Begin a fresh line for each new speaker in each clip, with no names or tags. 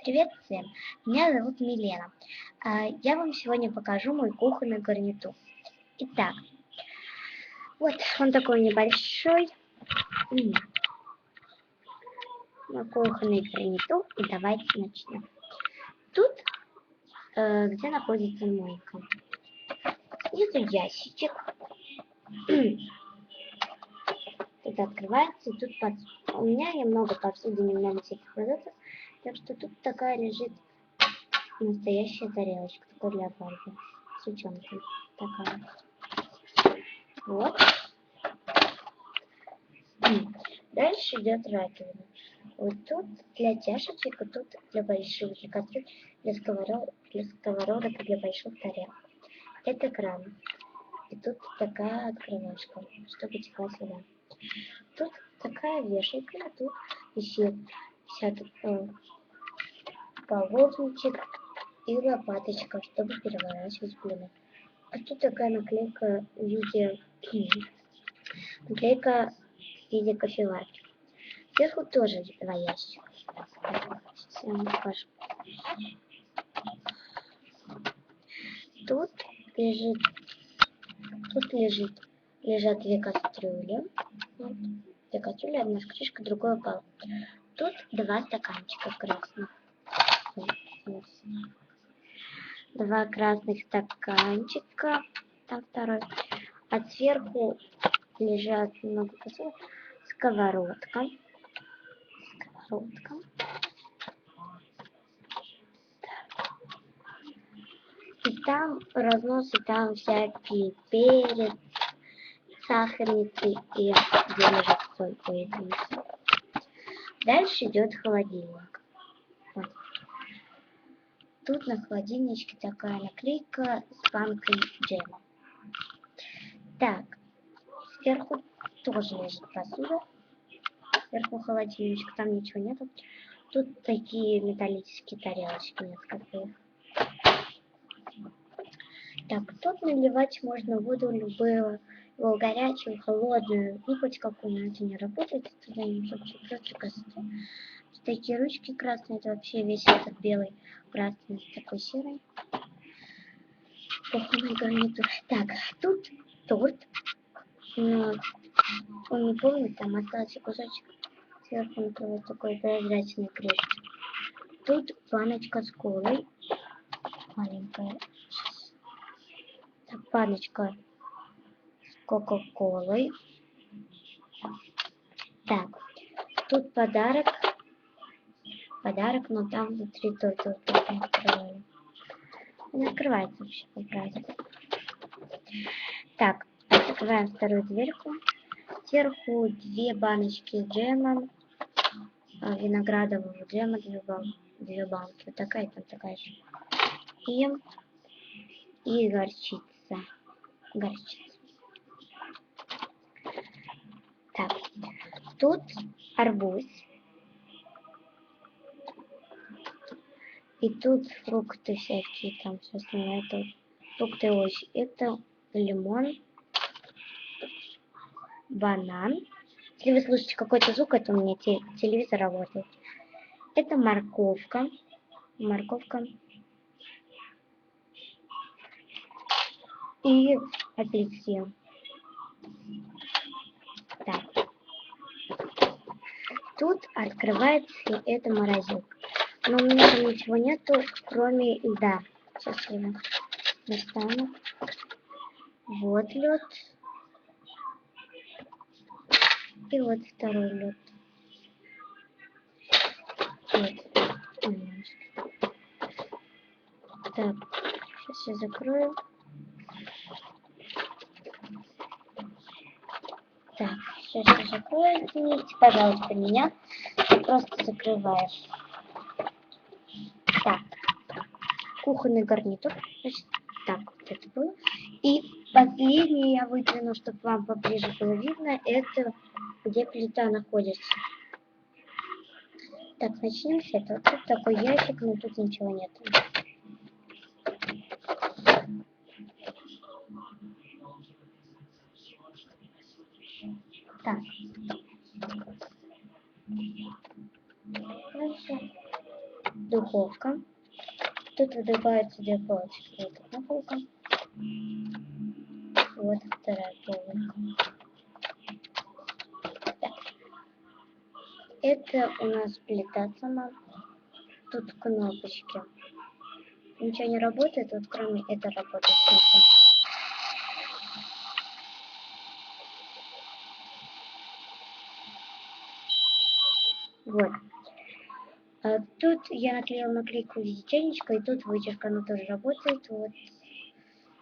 Привет всем! Меня зовут Милена. Я вам сегодня покажу мой кухонный гарнитур. Итак, вот он такой небольшой. Мой кухонный гарнитур. И давайте начнем. Тут, где находится мойка. Это ящичек. Тут открывается, и тут у меня немного посуды, немного всяких продуктов. Так что тут такая лежит настоящая тарелочка, такая для варки, с утенком. Такая. Вот. Дальше идет раковина. Вот тут для чашечек, а тут для больших, для кастрюль, для сковородок и для больших тарелок. Это кран. И тут такая открывашка, чтобы текла сюда. Тут такая вешалка, а тут висят половничек и лопаточка, чтобы переворачивать блюдо. А тут такая наклейка в виде кофеварки. Сверху тоже два ящика. Сейчас я вам покажу. Тут лежат две кастрюли. Вот. Две кастрюли, одна с крышкой, другой пол. Тут два стаканчика красных. Два красных стаканчика. Там второй. А сверху лежат много посуды. Сковородка. И там разносы, там всякие перец, сахарницы и где лежит соль. Дальше идет холодильник. Вот. Тут на холодильничке такая наклейка с банкой джема. Так, сверху тоже лежит посуда. Сверху холодильничка, там ничего нету. Тут такие металлические тарелочки, несколько их. Так, тут наливать можно воду любую, горячую, холодную, и хоть какую, это не работает, туда не нужно просто красота. Такие ручки красные, это вообще весь этот белый, красный, такой серый. Кухонный гарнитур. Так, тут торт, но он не полный, там остался кусочек. Сверху накрывает такой прозрачной крышкой. Тут баночка с колой, маленькая. Так, баночка с кока-колой. Так, тут подарок, но там внутри торт не открывали. Не открывается вообще по правилам. Так, открываем вторую дверку. Сверху две баночки джема, виноградового джема, две банки. Вот такая, там такая же. И горчица. Так, тут арбуз. И тут фрукты всякие, там все остальное. Это фрукты и овощи. Это лимон, банан. Если вы слышите какой-то звук, это у меня телевизор работает. Это морковка. И апельсин. Так. Тут открывается эта морозилка. Но у меня там ничего нету, кроме льда. Сейчас я его достану. Вот лед. И вот второй лед. Так, сейчас я закрою. Так, сейчас я закрою. Извините, пожалуйста, меня. Ты просто закрываешь. Так, кухонный гарнитур. Значит, так, вот это было. И последнее я выдвину, чтобы вам поближе было видно, это где плита находится. Так, начнем с этого. Тут такой ящик, но тут ничего нет. Так. Дальше. духовка. Тут выдуваются две полочки. Вот одна полка. Вот вторая полка. Так. Это у нас плита сама. Тут кнопочки. Ничего не работает, вот кроме этой работы. Вот. А тут я наклеила наклейку в виде чайничка, и тут вытяжка, она тоже работает. Вот.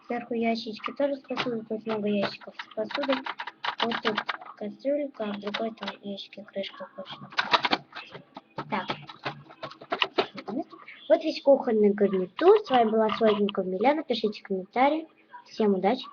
Сверху ящички тоже с посудой, тут много ящиков с посудой. Вот тут кастрюлька, а в другой там ящики крышка точно. Так. Вот весь кухонный гарнитур. С вами была Сладенькая Миляна. Пишите комментарии. Всем удачи.